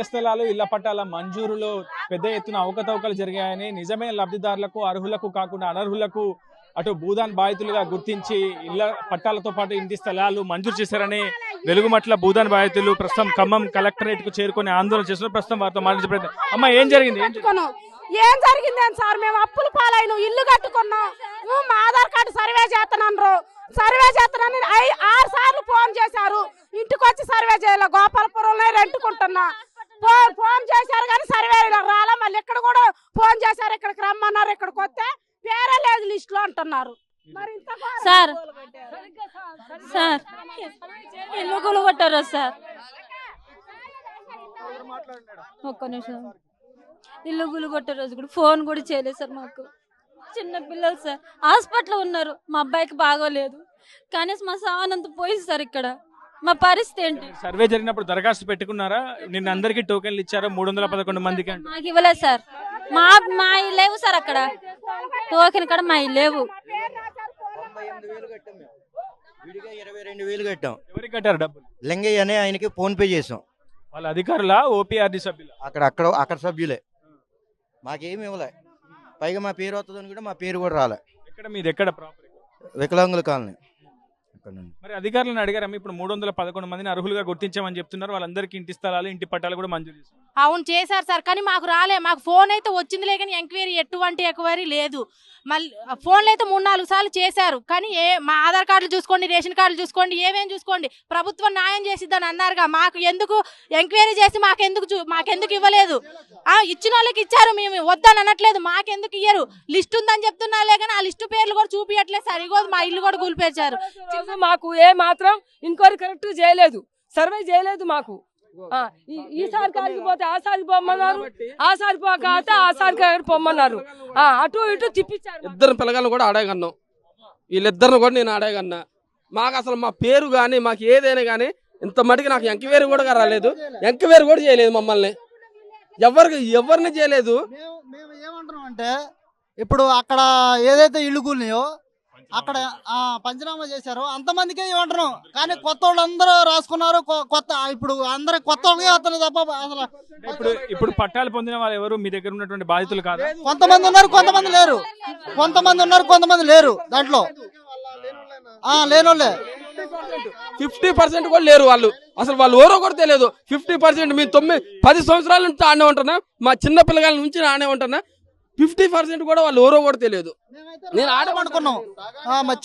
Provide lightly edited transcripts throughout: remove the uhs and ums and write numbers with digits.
ఇళ్ల స్థలాలు ఇళ్ల పట్టాల మంజూరులో పెద్ద ఎత్తున అవకతవకలు జరిగాయని, నిజమైన లబ్ధిదారులకు అర్హులకు కాకుండా అనర్హులకు అటు భూదాన్ బాధితులుగా గుర్తించి ఇళ్ల పట్టాలతో పాటు ఇంటి స్థలాలు మంజూరు చేశారని వెలుగుమట్ల భూదాన్ బాధితులు ప్రస్తుతం ఖమ్మం కలెక్టరేట్ కు చేరుకుని ఆందోళన చేస్తున్నారు. ప్రస్తుతం వారితో మాట్లాడే ప్రయత్నం. అమ్మ, ఏం జరిగింది? ఏం జరిగింది అని సార్, మేము అప్పులు పాలైన ఇల్లు కట్టుకున్నాం. మా ఆధార్ కార్డు సర్వే చేస్తున్నాను, సర్వే చేస్తున్నాను 6 సార్లు ఫోన్ చేశారు. ఇంటికి వచ్చి సర్వే చేయాలి. గోపాలపురంలో రెంటుకుంటున్నా. ఫోన్ చేశారు కానీ సర్వే రాలా. మళ్ళీ ఇక్కడ కూడా ఫోన్ చేశారు, ఇక్కడికి రమ్మన్నారు. ఇక్కడికి వస్తే పేరే లేదు లిస్ట్ లో అంటున్నారు. మరి సార్ సార్ ఇల్లు కొట్టారు సార్. ఒక్క నిమిషం. ఇల్లు కొట్టే రోజు కూడా ఫోన్ కూడా చేయలేదు సార్. మాకు చిన్న పిల్లలు సార్, హాస్పిటల్ ఉన్నారు. మా అబ్బాయికి బాగోలేదు. కనీసం మా సామానంతా పోయింది సార్. ఇక్కడ మా పరిస్థితి ఏంటి? సర్వే జరిగినప్పుడు దరఖాస్తు పెట్టుకున్నారా? నిన్న అందరికి టోకెన్లు ఇచ్చారు 311 మందికి. మాకు ఇవ్వలేదు సార్. మా లేవు సార్. అక్కడ టోకెన్ కూడా మా లేవు. 22,000 కట్టాం. ఎవరికి కట్టారు డబ్బులు? లింగయ్య అనే ఆయనకి ఫోన్ పే చేసాం. వాళ్ళ అధికారులా, ఓపీఆర్డీ సభ్యులు? అక్కడ సభ్యులే. మాకేమి ఇవ్వలే. పైగా మా పేరు వస్తుందని కూడా మా పేరు కూడా రాలే. ఎక్కడ మీది? ఎక్కడ ప్రాపర్? వికలాంగుల కాలనీ. మరి అధికారులను అడిగారమ్మ? ఇప్పుడు 311 మందిని అర్హులుగా గుర్తించామని చెప్తున్నారు. వాళ్ళందరికీ ఇంటి స్థలాలు ఇంటి పట్టాలు కూడా మంజూరు చేశారు. అవును చేశారు సార్, కానీ మాకు రాలే. మాకు ఫోన్ అయితే వచ్చిందిలే కానీ ఎంక్వైరీ ఎటువంటి ఎంక్వైరీ లేదు. మళ్ళీ ఫోన్లు అయితే 3-4 సార్లు చేశారు. కానీ మా ఆధార్ కార్డులు చూసుకోండి, రేషన్ కార్డులు చూసుకోండి, ఏమేం చూసుకోండి, ప్రభుత్వం న్యాయం చేసిద్దని అన్నారుగా. మాకు ఎందుకు ఎంక్వైరీ చేసి మాకెందుకు ఇవ్వలేదు? ఇచ్చిన వాళ్ళకి ఇచ్చారు, మేము వద్దని అనట్లేదు. మాకెందుకు ఇయ్యరు? లిస్ట్ ఉందని చెప్తున్నాలే కానీ ఆ లిస్టు పేర్లు కూడా చూపించట్లేదు సార్. ఇగో మా ఇల్లు కూడా కూలిపేర్చారు. మాకు ఏ మాత్రం ఇంక్వైరీ కరెక్ట్ చేయలేదు, సర్వే చేయలేదు. మాకు ఈసారి కాడికి పోతే ఆ సారికి పొమ్మన్నారు, ఆ సారి పోతే ఆ సారికి పొమ్మన్నారు. అటు ఇటు తిప్పించారు. 2 పిల్లగాలను కూడా అడగన్నాం. వీళ్ళిద్దరిని కూడా నేను అడగన్నా. మాకు అసలు మా పేరు కానీ మాకు ఏదైనా కానీ ఇంత మటుకు నాకు ఎంక్వైరీ కూడా రాలేదు. ఎంక్వైరీ కూడా చేయలేదు. మమ్మల్ని ఎవరిని చేయలేదు. మేము ఏమంటున్నాం అంటే, ఇప్పుడు అక్కడ ఏదైతే ఇల్లు కూలినాయో అక్కడ పంచనామా చేశారు, అంతమందికే ఇవ్వంటున్నాం. కానీ కొత్త వాళ్ళందరూ రాసుకున్నారు. ఇప్పుడు అందరు కొత్త వాళ్ళకి వస్తున్నారు తప్ప అసలు ఇప్పుడు పట్టాలు పొందిన వాళ్ళు ఎవరు మీ దగ్గర ఉన్నటువంటి బాధితులు కాదు? కొంతమంది ఉన్నారు, కొంతమంది లేరు. కొంతమంది ఉన్నారు, కొంతమంది లేరు. దాంట్లో లేనోళ్ళే 50% కూడా లేరు. అసలు వాళ్ళు ఎవరో కూడా తెలియదు. 50% మేము 10 సంవత్సరాల నుంచి ఆనే ఉంటున్నా. మా చిన్న పిల్లగాల నుంచి ఆనే ఉంటున్నా. 50% కూడా వాళ్ళు ఎవరో కూడా తెలియదు. నేను ఆడ పండుకున్నాం.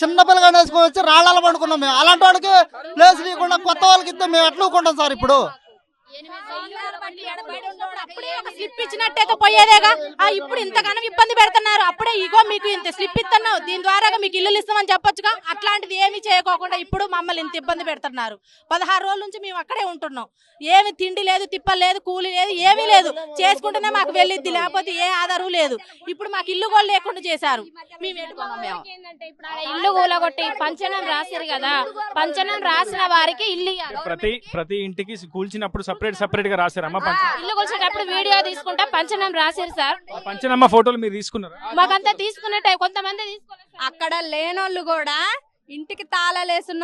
చిన్న పిల్లగా వేసుకొని వచ్చి రాళ్ళ పండుకున్నాం. మేము అలాంటి వాడికి ప్లేస్ లేకుండా కొత్త వాళ్ళకి ఇస్తే మేము ఎట్లా ఊకుంటాం సార్? ఇప్పుడు అప్పుడే ఒక స్లిప్ ఇచ్చినట్టయితే పోయేదేగా. ఇప్పుడు ఇంతగానో ఇబ్బంది పెడుతున్నారు. అప్పుడే ఇగో మీకు ఇంత స్లిప్ ఇస్తున్నావు, దీని ద్వారా మీకు ఇల్లు ఇస్తామని చెప్పొచ్చుగా. అట్లాంటిది ఏమి చేయకోకుండా ఇప్పుడు మమ్మల్ని ఇంత ఇబ్బంది పెడుతున్నారు. 16 రోజుల నుంచి మేము అక్కడే ఉంటున్నాం. ఏమి తిండి లేదు, తిప్పలు లేదు, కూలి లేదు, ఏమీ లేదు. చేసుకుంటేనే మాకు వెళ్ళిద్ది, లేకపోతే ఏ ఆధారం లేదు. ఇప్పుడు మాకు ఇల్లు కూడా లేకుండా చేశారు. మేము ఇల్లు కూలగొట్టి పంచనం రాశారు కదా, పంచనం రాసిన వారికి ఇల్లు ప్రతి ఇంటికి కూల్చినప్పుడు సపరేట్ గా రాశారమ్మా? ఇల్లు కూల్చేటప్పుడు వీడియో తీసుకుంటా పంచనం రాశారు సార్. పంచనమ్మ ఫోటోలు మీరు తీసుకున్నారా? మాకంతా తీసుకున్నట్టే, కొంతమంది తీసుకున్నారు. అక్కడ లేనోళ్ళు కూడా ఇంటికి తాళాలేసున్న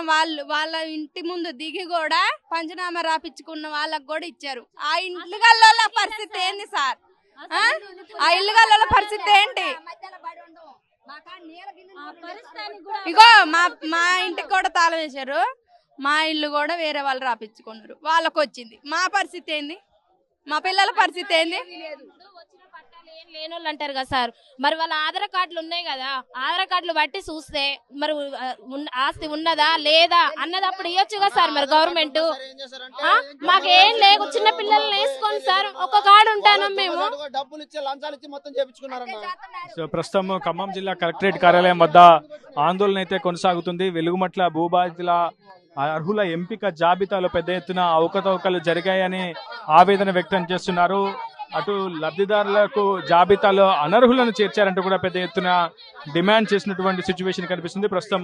వాళ్ళ ఇంటి ముందు దిగి కూడా పంచనామా రాపించుకున్న వాళ్ళకి కూడా ఇచ్చారు. ఆ ఇల్లు గల్లోళ్ళ పరిస్థితి ఏంది సార్? ఆ ఇల్లు గల్లోళ్ళ పరిస్థితి ఏంటి? ఇగో మా ఇంటికి కూడా తాళం వేశారు. మా ఇల్లు కూడా వేరే వాళ్ళు రాపించుకున్నారు. వాళ్ళకు వచ్చింది. మా పరిస్థితి ఏంది? మా పిల్లల పరిస్థితి ఏంది? లేనోళ్ళు అంటారు కదా సార్. మరి వాళ్ళ ఆధార్ కార్డులు ఉన్నాయి కదా, ఆధార్ కార్డులు బట్టి చూస్తే మరి ఆస్తి ఉన్నదా లేదా అన్నది అప్పుడు ఇవ్వచ్చు కదా సార్. మరి గవర్నమెంట్ మాకేం లేదు, చిన్న పిల్లల్ని వేసుకోండి సార్, ఒక కార్డు ఉంటాను మేము. సో ప్రస్తుతం ఖమ్మం జిల్లా కలెక్టరేట్ కార్యాలయం వద్ద ఆందోళన అయితే కొనసాగుతుంది. వెలుగుమట్ల భూబాధితుల అర్హుల ఎంపిక జాబితాలో పెద్ద ఎత్తున అవకతవకలు జరిగాయని ఆవేదన వ్యక్తం చేస్తున్నారు. అటు లబ్ధిదారులకు జాబితాలో అనర్హులను చేర్చారంటూ కూడా పెద్ద ఎత్తున డిమాండ్ చేసినటువంటి సిచ్యువేషన్ కనిపిస్తుంది. ప్రస్తుతం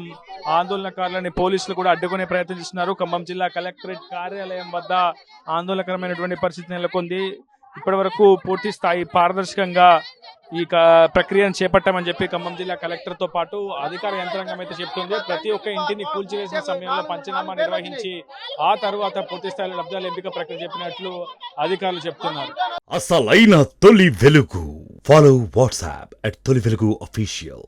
ఆందోళనకారులని పోలీసులు కూడా అడ్డుకునే ప్రయత్నం చేస్తున్నారు. ఖమ్మం జిల్లా కలెక్టరేట్ కార్యాలయం వద్ద ఆందోళనకరమైనటువంటి పరిస్థితి నెలకొంది. ఇప్పటి వరకు పూర్తి స్థాయి పారదర్శకంగా ఈ ప్రక్రియను చేపట్టామని చెప్పి ఖమ్మం జిల్లా కలెక్టర్ తో పాటు అధికార యంత్రాంగం అయితే చెప్తుంది. ప్రతి ఒక్క ఇంటిని కూల్చివేసిన సమయంలో పంచనామా నిర్వహించి ఆ తర్వాత పూర్తి స్థాయిలో లబ్ధాల ఎంపిక ప్రక్రియ చెప్పినట్లు అధికారులు చెప్తున్నారు. అసలైన తొలి వెలుగు. ఫాలో వాట్సాప్ @తొలి వెలుగు official.